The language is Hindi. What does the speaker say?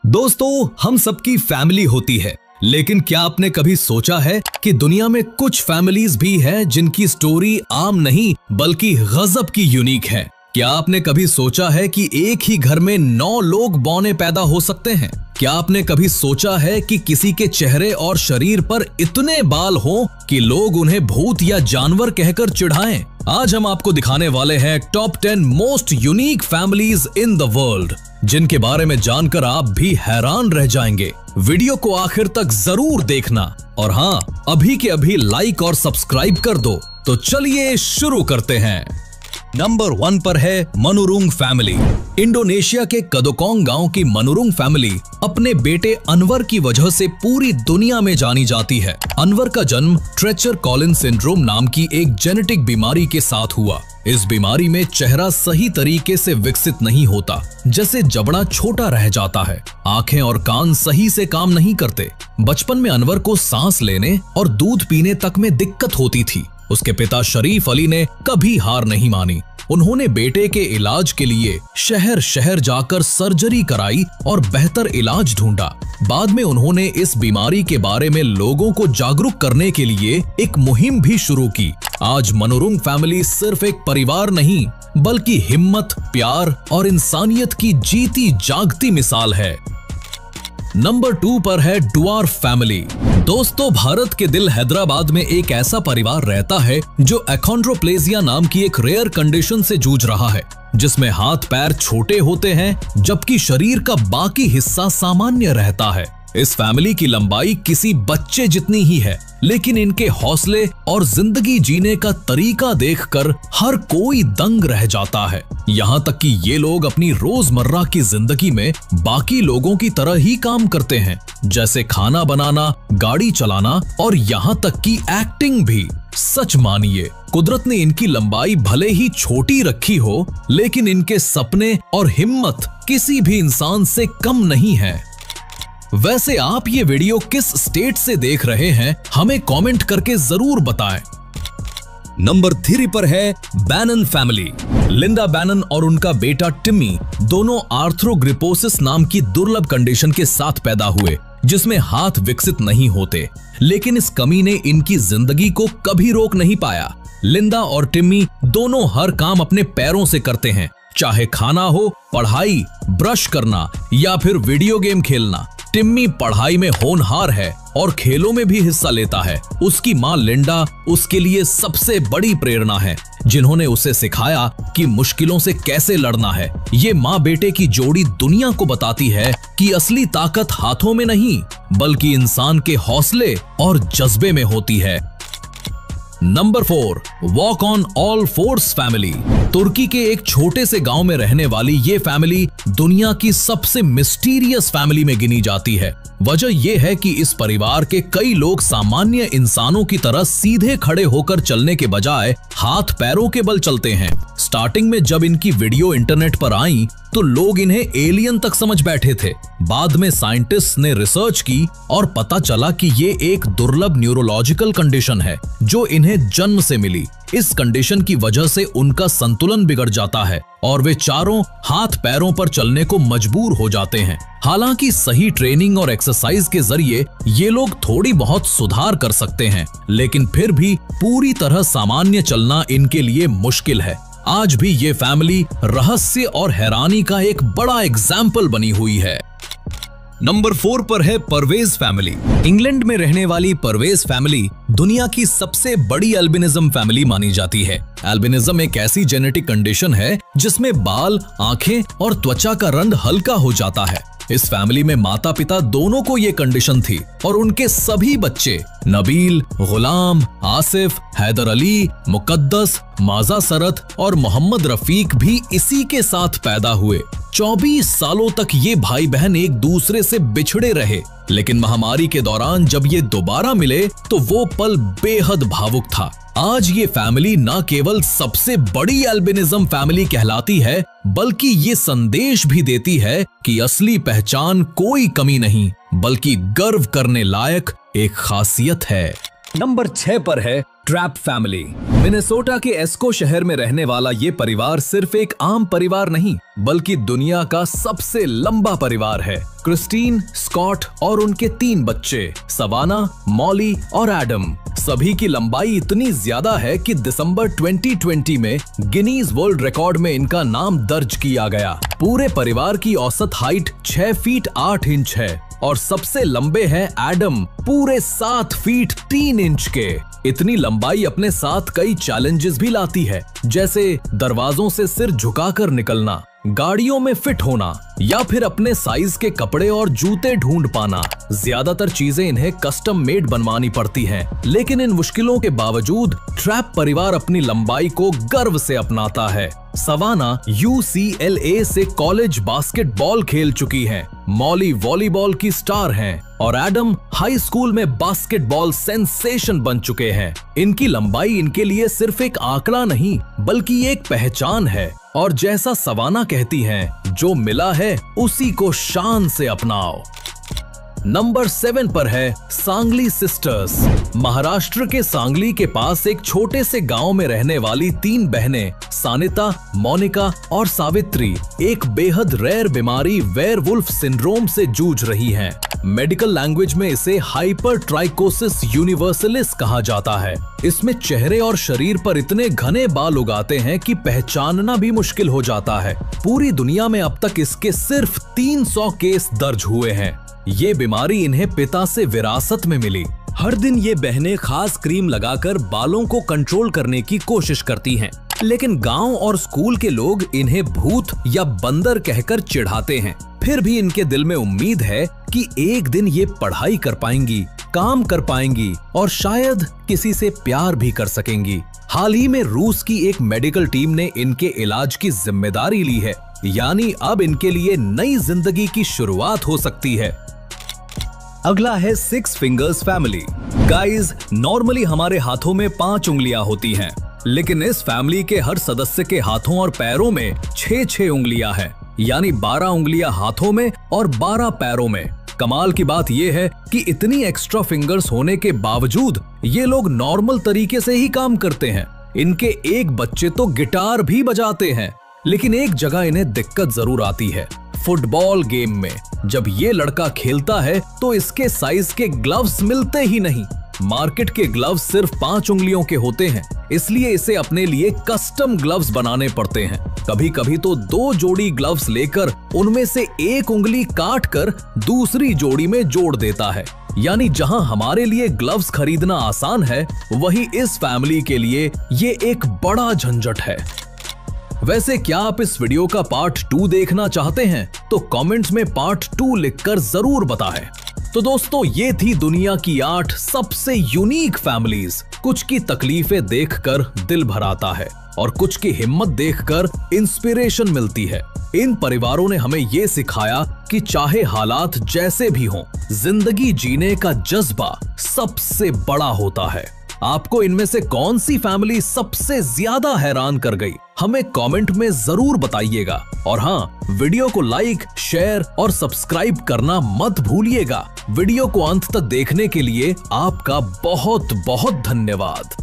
दोस्तों, हम सबकी फैमिली होती है, लेकिन क्या आपने कभी सोचा है कि दुनिया में कुछ फैमिलीज भी हैं जिनकी स्टोरी आम नहीं बल्कि गजब की यूनिक है। क्या आपने कभी सोचा है कि एक ही घर में 9 लोग बौने पैदा हो सकते हैं? क्या आपने कभी सोचा है कि किसी के चेहरे और शरीर पर इतने बाल हों कि लोग उन्हें भूत या जानवर कहकर चिढ़ाएं? आज हम आपको दिखाने वाले हैं top 10 most unique families in the world, जिनके बारे में जानकर आप भी हैरान रह जाएंगे। वीडियो को आखिर तक जरूर देखना और हाँ, अभी के अभी लाइक और सब्सक्राइब कर दो। तो चलिए शुरू करते हैं। नंबर 1 पर है मनुरुंग फैमिली। इंडोनेशिया के कदोकोंग गांव की मनुरुंग फैमिली अपने बेटे अनवर की वजह से पूरी दुनिया में जानी जाती है। अनवर का जन्म ट्रेचर कॉलिन सिंड्रोम नाम की एक जेनेटिक बीमारी के साथ हुआ। इस बीमारी में चेहरा सही तरीके से विकसित नहीं होता, जैसे जबड़ा छोटा रह जाता है, आंखें और कान सही से काम नहीं करते। बचपन में अनवर को सांस लेने और दूध पीने तक में दिक्कत होती थी। उसके पिता शरीफ अली ने कभी हार नहीं मानी। उन्होंने बेटे के इलाज के लिए शहर शहर जाकर सर्जरी कराई और बेहतर इलाज ढूंढा। बाद में उन्होंने इस बीमारी के बारे में लोगों को जागरूक करने के लिए एक मुहिम भी शुरू की। आज मनुरुंग फैमिली सिर्फ एक परिवार नहीं, बल्कि हिम्मत, प्यार और इंसानियत की जीती जागती मिसाल है। नंबर 2 पर है ड्वार्फ फैमिली। दोस्तों, भारत के दिल हैदराबाद में एक ऐसा परिवार रहता है जो एकोंड्रोप्लेजिया नाम की एक रेयर कंडीशन से जूझ रहा है, जिसमें हाथ पैर छोटे होते हैं जबकि शरीर का बाकी हिस्सा सामान्य रहता है। इस फैमिली की लंबाई किसी बच्चे जितनी ही है, लेकिन इनके हौसले और जिंदगी जीने का तरीका देखकर हर कोई दंग रह जाता है। यहाँ तक कि ये लोग अपनी रोजमर्रा की जिंदगी में बाकी लोगों की तरह ही काम करते हैं, जैसे खाना बनाना, गाड़ी चलाना और यहाँ तक कि एक्टिंग भी। सच मानिए, कुदरत ने इनकी लंबाई भले ही छोटी रखी हो, लेकिन इनके सपने और हिम्मत किसी भी इंसान से कम नहीं है। वैसे आप ये वीडियो किस स्टेट से देख रहे हैं, हमें कमेंट करके जरूर बताएं। नंबर 3 पर है बैनन फैमिली। लिंडा बैनन और उनका बेटा टिम्मी दोनों आर्थ्रोग्रिपोसिस नाम की दुर्लभ कंडीशन के साथ पैदा हुए, जिसमें हाथ विकसित नहीं होते, लेकिन इस कमी ने इनकी जिंदगी को कभी रोक नहीं पाया। लिंडा और टिम्मी दोनों हर काम अपने पैरों से करते हैं, चाहे खाना हो, पढ़ाई, ब्रश करना या फिर वीडियो गेम खेलना। टिम्मी पढ़ाई में होनहार है और खेलों में भी हिस्सा लेता है। उसकी माँ लिंडा उसके लिए सबसे बड़ी प्रेरणा है, जिन्होंने उसे सिखाया कि मुश्किलों से कैसे लड़ना है। ये माँ बेटे की जोड़ी दुनिया को बताती है कि असली ताकत हाथों में नहीं, बल्कि इंसान के हौसले और जज्बे में होती है। Number 4, walk on all fours family. तुर्की के एक छोटे से गांव में रहने वाली ये फैमिली दुनिया की सबसे मिस्टीरियस फैमिली में गिनी जाती है। वजह यह है कि इस परिवार के कई लोग सामान्य इंसानों की तरह सीधे खड़े होकर चलने के बजाय हाथ पैरों के बल चलते हैं। स्टार्टिंग में जब इनकी वीडियो इंटरनेट पर आई तो लोग इन्हें एलियन तक समझ बैठे थे। बाद में साइंटिस्ट ने रिसर्च की और पता चला कि ये एक दुर्लभ न्यूरोलॉजिकल कंडीशन है जो इन्हें जन्म से मिली। इस कंडीशन की वजह से उनका संतुलन बिगड़ जाता है और वे चारों हाथ पैरों पर चलने को मजबूर हो जाते हैं। हालांकि सही ट्रेनिंग और एक्सरसाइज के जरिए ये लोग थोड़ी बहुत सुधार कर सकते हैं, लेकिन फिर भी पूरी तरह सामान्य चलना इनके लिए मुश्किल है। आज भी ये फैमिली रहस्य और हैरानी का एक बड़ा एग्जाम्पल बनी हुई है। नंबर 4 पर है परवेज फैमिली। इंग्लैंड में रहने वाली परवेज फैमिली दुनिया की सबसे बड़ी एल्बिनिज्म फैमिली मानी जाती है। एल्बिनिज्म एक ऐसी जेनेटिक कंडीशन है जिसमें बाल, आंखें और त्वचा का रंग हल्का हो जाता है। इस फैमिली में माता पिता दोनों को ये कंडीशन थी और उनके सभी बच्चे नबील, गुलाम, आसिफ, हैदर अली, मुकद्दस, माजा सरत और मोहम्मद रफीक भी इसी के साथ पैदा हुए। 24 सालों तक ये भाई बहन एक दूसरे से बिछड़े रहे, लेकिन महामारी के दौरान जब ये दोबारा मिले तो वो पल बेहद भावुक था। आज ये फैमिली न केवल सबसे बड़ी एल्बिनिज्म फैमिली कहलाती है, बल्कि ये संदेश भी देती है कि असली पहचान कोई कमी नहीं, बल्कि गर्व करने लायक एक खासियत है। नंबर 6 पर है ट्रैप फैमिली। मिनेसोटा के एस्को शहर में रहने वाला ये परिवार सिर्फ एक आम परिवार नहीं, बल्कि दुनिया का सबसे लंबा परिवार है। क्रिस्टीन, स्कॉट और उनके 3 बच्चे सवाना, मॉली और एडम। सभी की लंबाई इतनी ज्यादा है कि दिसंबर 2020 में गिनीज वर्ल्ड रिकॉर्ड में इनका नाम दर्ज किया गया। पूरे परिवार की औसत हाइट 6 फीट 8 इंच है और सबसे लंबे हैं एडम, पूरे 7 फीट 3 इंच के। इतनी लंबाई अपने साथ कई चैलेंजेस भी लाती है, जैसे दरवाजों से सिर झुकाकर निकलना, गाड़ियों में फिट होना या फिर अपने साइज के कपड़े और जूते ढूंढ पाना। ज्यादातर चीजें इन्हें कस्टम मेड बनवानी पड़ती हैं, लेकिन इन मुश्किलों के बावजूद ट्रैप परिवार अपनी लंबाई को गर्व से अपनाता है। सवाना UCLA से कॉलेज बास्केटबॉल खेल चुकी हैं, मॉली वॉलीबॉल की स्टार हैं और एडम हाई स्कूल में बास्केटबॉल सेंसेशन बन चुके हैं। इनकी लंबाई इनके लिए सिर्फ एक आंकड़ा नहीं बल्कि एक पहचान है और जैसा सवाना कहती हैं, जो मिला है उसी को शान से अपनाओ। नंबर 7 पर है सांगली सिस्टर्स। महाराष्ट्र के सांगली के पास एक छोटे से गांव में रहने वाली 3 बहनें सानिता, मोनिका और सावित्री एक बेहद रेयर बीमारी वेयरवुल्फ सिंड्रोम से जूझ रही हैं। मेडिकल लैंग्वेज में इसे हाइपरट्राइकोसिस यूनिवर्सलिस कहा जाता है। इसमें चेहरे और शरीर पर इतने घने बाल उगाते हैं कि पहचानना भी मुश्किल हो जाता है। पूरी दुनिया में अब तक इसके सिर्फ 300 केस दर्ज हुए हैं। ये बीमारी इन्हें पिता से विरासत में मिली। हर दिन ये बहनें खास क्रीम लगाकर बालों को कंट्रोल करने की कोशिश करती हैं, लेकिन गांव और स्कूल के लोग इन्हें भूत या बंदर कहकर चिढ़ाते हैं। फिर भी इनके दिल में उम्मीद है कि एक दिन ये पढ़ाई कर पाएंगी, काम कर पाएंगी और शायद किसी से प्यार भी कर सकेंगी। हाल ही में रूस की एक मेडिकल टीम ने इनके इलाज की जिम्मेदारी ली है, यानी अब इनके लिए नई जिंदगी की शुरुआत हो सकती है। अगला है 6 फिंगर्स फैमिली। गाइस, नॉर्मली हमारे हाथों में 5 उंगलियां होती हैं, लेकिन इस फैमिली के हर सदस्य के हाथों और पैरों में 6 उंगलियां हैं, यानी 12 उंगलियां हाथों में और 12 पैरों में। कमाल की बात यह है कि इतनी एक्स्ट्रा फिंगर्स होने के बावजूद ये लोग नॉर्मल तरीके से ही काम करते हैं। इनके एक बच्चे तो गिटार भी बजाते हैं, लेकिन एक जगह इन्हें दिक्कत जरूर आती है, फुटबॉल गेम में। जब ये लड़का खेलता है तो इसके साइज के ग्लव्स मिलते ही नहीं। मार्केट के ग्लव्स सिर्फ 5 उंगलियों के होते हैं, इसलिए इसे अपने लिए कस्टम ग्लव्स बनाने पड़ते हैं। कभी कभी तो 2 जोड़ी ग्लव्स लेकर उनमें से एक उंगली काट कर दूसरी जोड़ी में जोड़ देता है। यानी जहां हमारे लिए ग्लव्स खरीदना आसान है, वहीं इस फैमिली के लिए ये एक बड़ा झंझट है। वैसे क्या आप इस वीडियो का पार्ट 2 देखना चाहते हैं? तो कमेंट्स में पार्ट 2 लिखकर जरूर बताएं। तो दोस्तों, ये थी दुनिया की 8 सबसे यूनिक फैमिलीज। कुछ की तकलीफें देखकर दिल भर आता है और कुछ की हिम्मत देखकर इंस्पिरेशन मिलती है। इन परिवारों ने हमें ये सिखाया कि चाहे हालात जैसे भी हों, जिंदगी जीने का जज्बा सबसे बड़ा होता है। आपको इनमें से कौन सी फैमिली सबसे ज्यादा हैरान कर गई? हमें कमेंट में जरूर बताइएगा। और हाँ, वीडियो को लाइक, शेयर और सब्सक्राइब करना मत भूलिएगा। वीडियो को अंत तक देखने के लिए आपका बहुत बहुत धन्यवाद।